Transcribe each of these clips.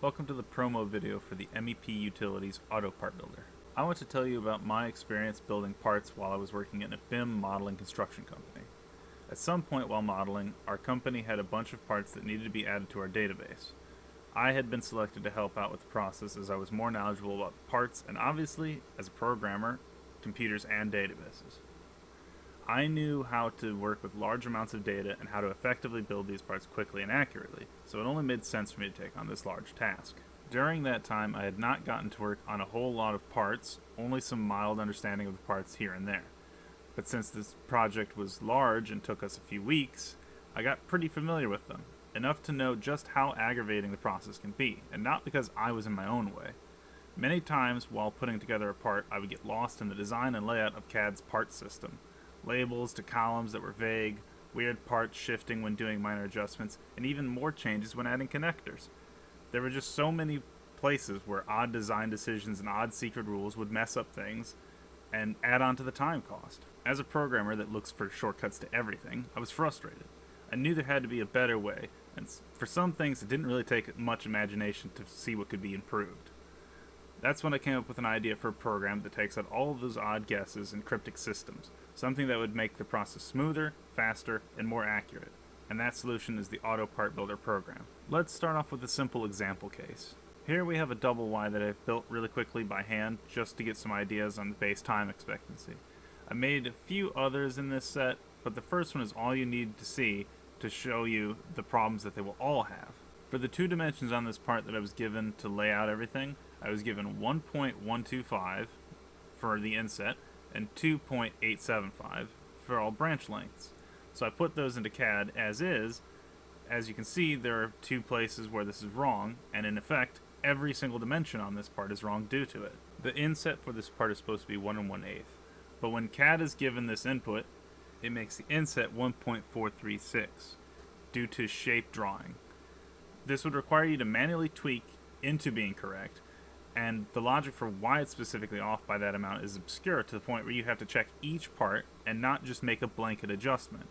Welcome to the promo video for the MEP Utilities Auto Part Builder. I want to tell you about my experience building parts while I was working in a BIM modeling construction company. At some point while modeling, our company had a bunch of parts that needed to be added to our database. I had been selected to help out with the process as I was more knowledgeable about parts and obviously, as a programmer, computers and databases. I knew how to work with large amounts of data and how to effectively build these parts quickly and accurately, so it only made sense for me to take on this large task. During that time, I had not gotten to work on a whole lot of parts, only some mild understanding of the parts here and there. But since this project was large and took us a few weeks, I got pretty familiar with them, enough to know just how aggravating the process can be, and not because I was in my own way. Many times while putting together a part, I would get lost in the design and layout of CAD's part system. Labels to columns that were vague, weird parts shifting when doing minor adjustments, and even more changes when adding connectors. There were just so many places where odd design decisions and odd secret rules would mess up things and add on to the time cost. As a programmer that looks for shortcuts to everything, I was frustrated. I knew there had to be a better way, and for some things it didn't really take much imagination to see what could be improved. That's when I came up with an idea for a program that takes out all of those odd guesses and cryptic systems, something that would make the process smoother, faster, and more accurate. And that solution is the Auto Part Builder program. Let's start off with a simple example case. Here we have a double Y that I've built really quickly by hand just to get some ideas on the base time expectancy. I made a few others in this set, but the first one is all you need to see to show you the problems that they will all have. For the two dimensions on this part that I was given to lay out everything, I was given 1.125 for the inset and 2.875 for all branch lengths. So I put those into CAD as is. As you can see, there are two places where this is wrong, and in effect, every single dimension on this part is wrong due to it. The inset for this part is supposed to be 1 1/8, but when CAD is given this input, it makes the inset 1.436 due to shape drawing. This would require you to manually tweak into being correct, and the logic for why it's specifically off by that amount is obscure to the point where you have to check each part and not just make a blanket adjustment.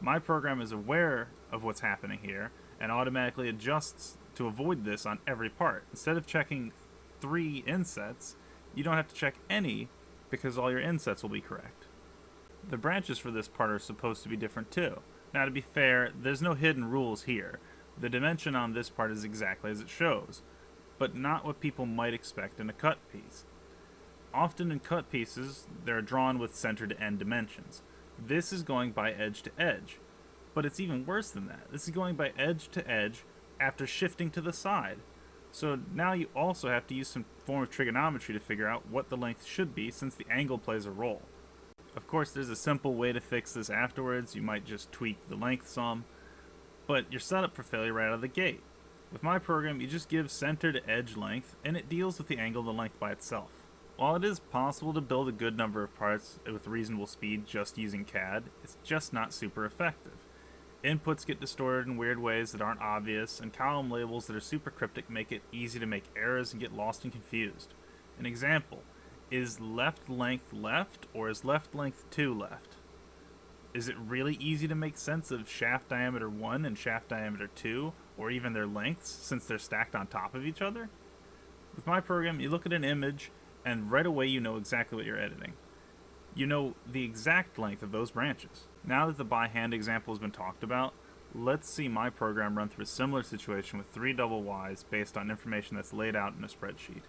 My program is aware of what's happening here and automatically adjusts to avoid this on every part. Instead of checking 3 insets, you don't have to check any because all your insets will be correct. The branches for this part are supposed to be different too. Now, to be fair, there's no hidden rules here. The dimension on this part is exactly as it shows, but not what people might expect in a cut piece. Often in cut pieces, they're drawn with center to end dimensions. This is going by edge to edge, but it's even worse than that. This is going by edge to edge after shifting to the side. So now you also have to use some form of trigonometry to figure out what the length should be since the angle plays a role. Of course, there's a simple way to fix this afterwards. You might just tweak the length some, but you're set up for failure right out of the gate. With my program, you just give center to edge length, and it deals with the angle of the length by itself. While it is possible to build a good number of parts with reasonable speed just using CAD, it's just not super effective. Inputs get distorted in weird ways that aren't obvious, and column labels that are super cryptic make it easy to make errors and get lost and confused. An example, is left length left, or is left length 2 left? Is it really easy to make sense of shaft diameter 1 and shaft diameter 2, or even their lengths, since they're stacked on top of each other? With my program, you look at an image, and right away you know exactly what you're editing. You know the exact length of those branches. Now that the by hand example has been talked about, let's see my program run through a similar situation with 3 double Ys based on information that's laid out in a spreadsheet.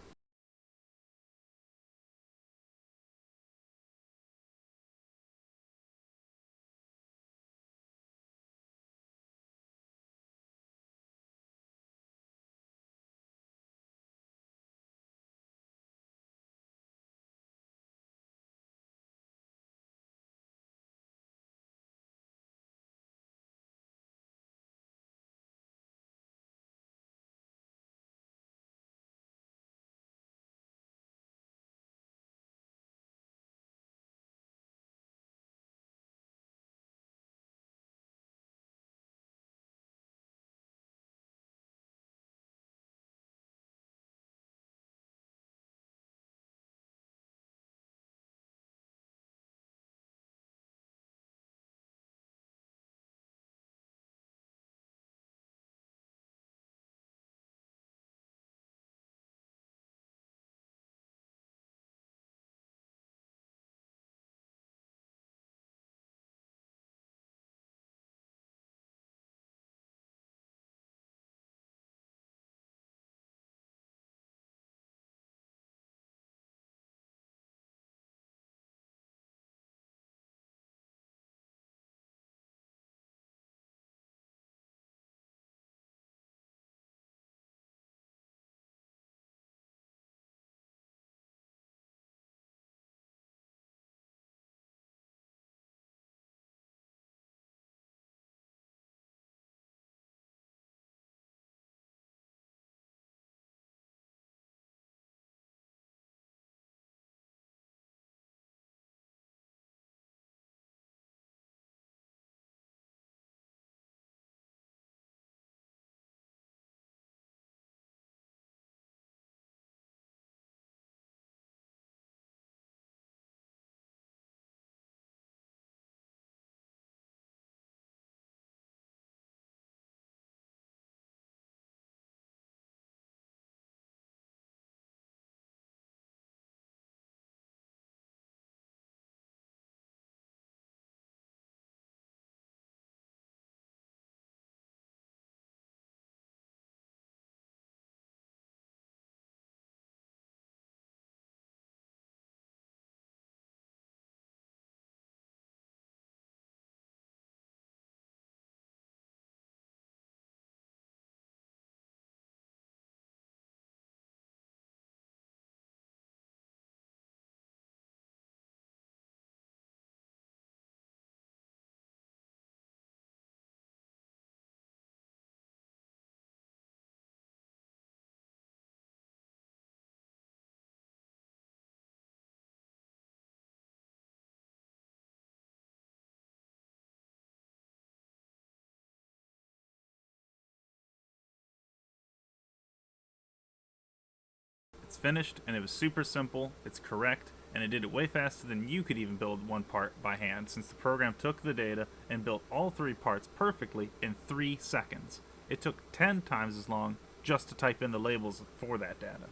It's finished, and it was super simple, it's correct, and it did it way faster than you could even build one part by hand, since the program took the data and built all 3 parts perfectly in 3 seconds. It took 10 times as long just to type in the labels for that data.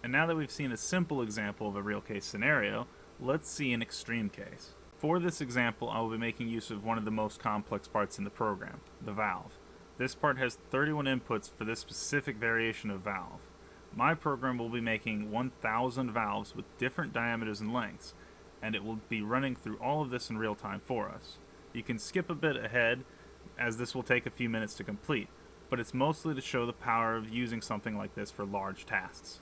And now that we've seen a simple example of a real case scenario, let's see an extreme case. For this example, I will be making use of one of the most complex parts in the program, the valve. This part has 31 inputs for this specific variation of valve. My program will be making 1,000 valves with different diameters and lengths, and it will be running through all of this in real time for us. You can skip a bit ahead, as this will take a few minutes to complete, but it's mostly to show the power of using something like this for large tasks.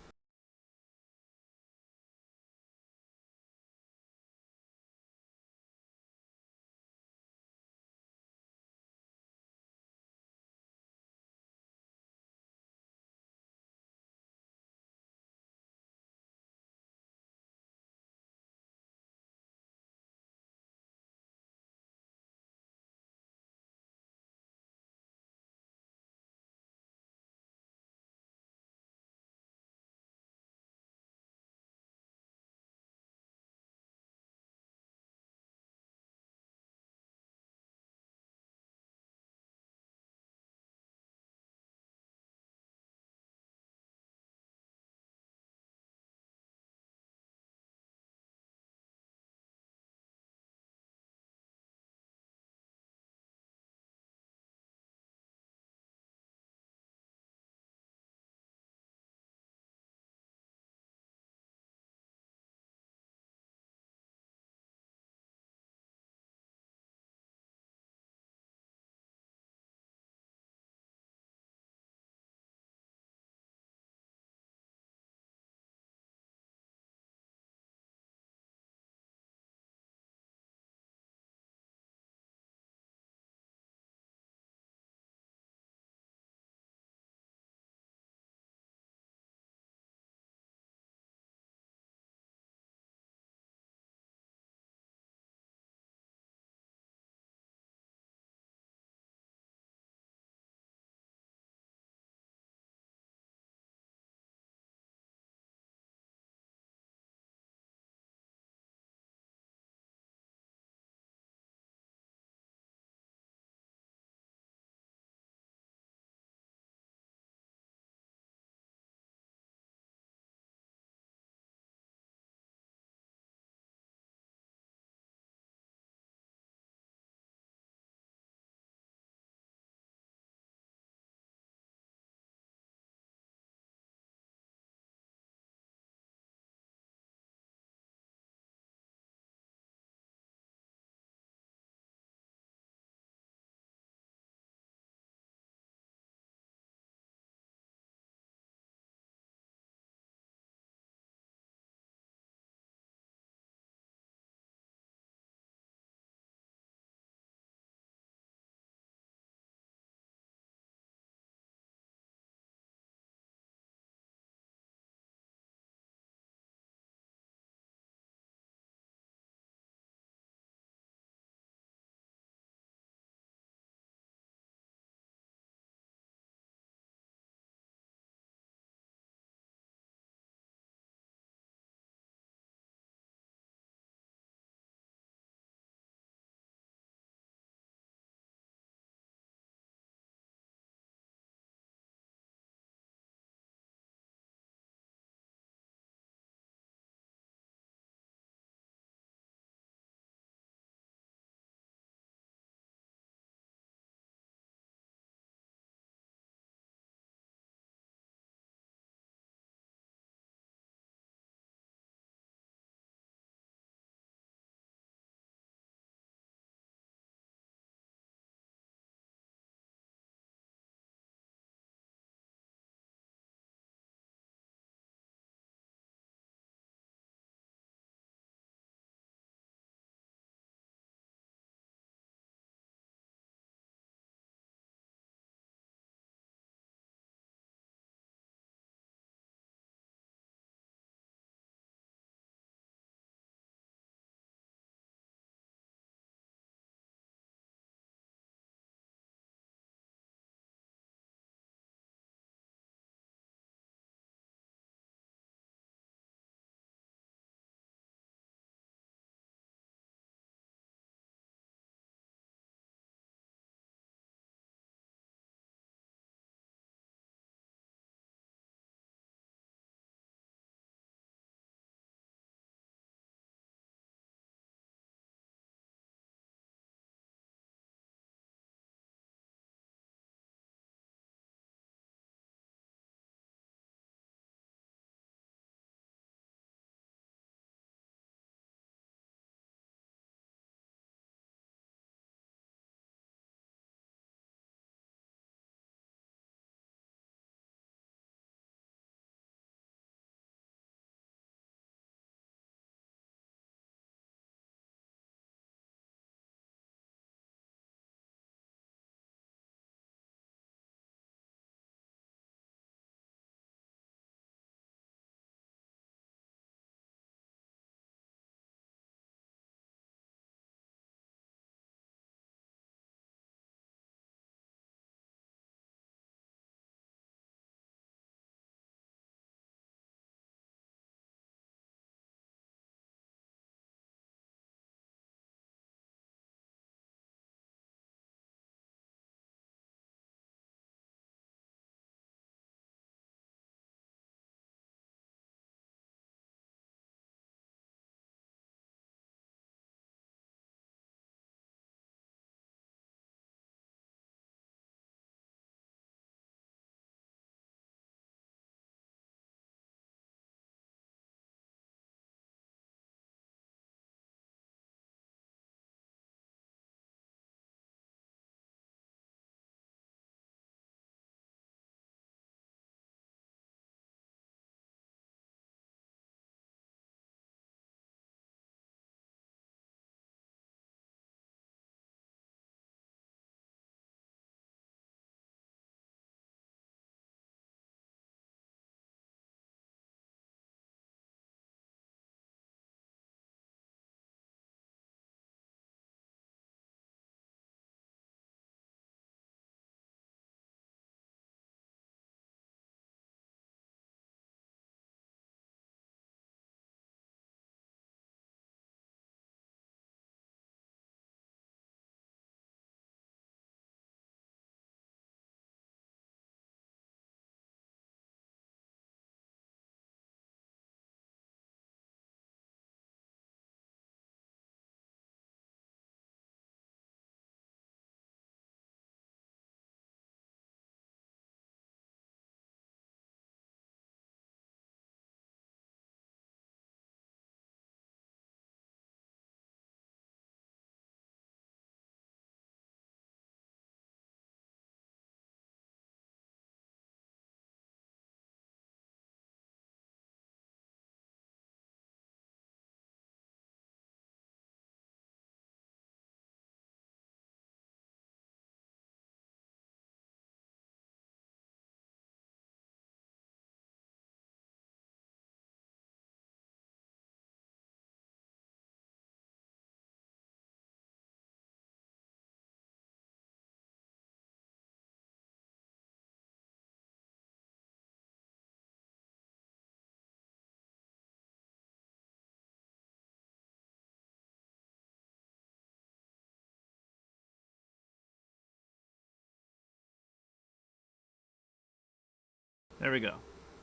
There we go.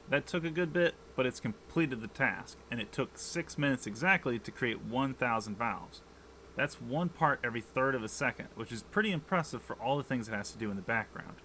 That took a good bit, but it's completed the task, and it took 6 minutes exactly to create 1,000 valves. That's one part every third of a second, which is pretty impressive for all the things it has to do in the background.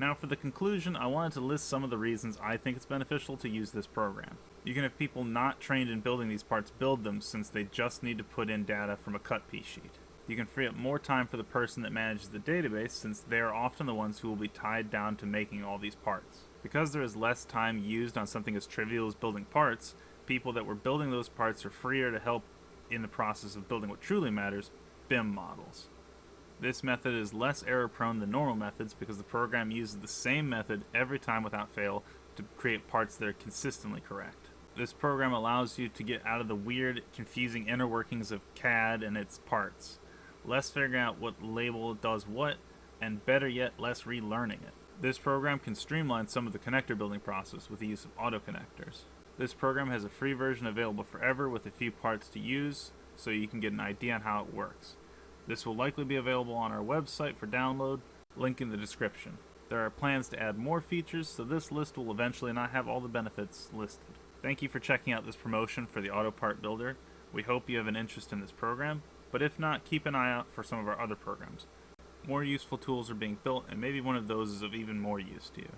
Now for the conclusion, I wanted to list some of the reasons I think it's beneficial to use this program. You can have people not trained in building these parts build them since they just need to put in data from a cut piece sheet. You can free up more time for the person that manages the database since they are often the ones who will be tied down to making all these parts. Because there is less time used on something as trivial as building parts, people that were building those parts are freer to help in the process of building what truly matters, BIM models. This method is less error prone than normal methods because the program uses the same method every time without fail to create parts that are consistently correct. This program allows you to get out of the weird, confusing inner workings of CAD and its parts. Less figuring out what label does what, and better yet, less relearning it. This program can streamline some of the connector building process with the use of auto connectors. This program has a free version available forever with a few parts to use, so you can get an idea on how it works. This will likely be available on our website for download, link in the description. There are plans to add more features, so this list will eventually not have all the benefits listed. Thank you for checking out this promotion for the Auto Part Builder. We hope you have an interest in this program, but if not, keep an eye out for some of our other programs. More useful tools are being built, and maybe one of those is of even more use to you.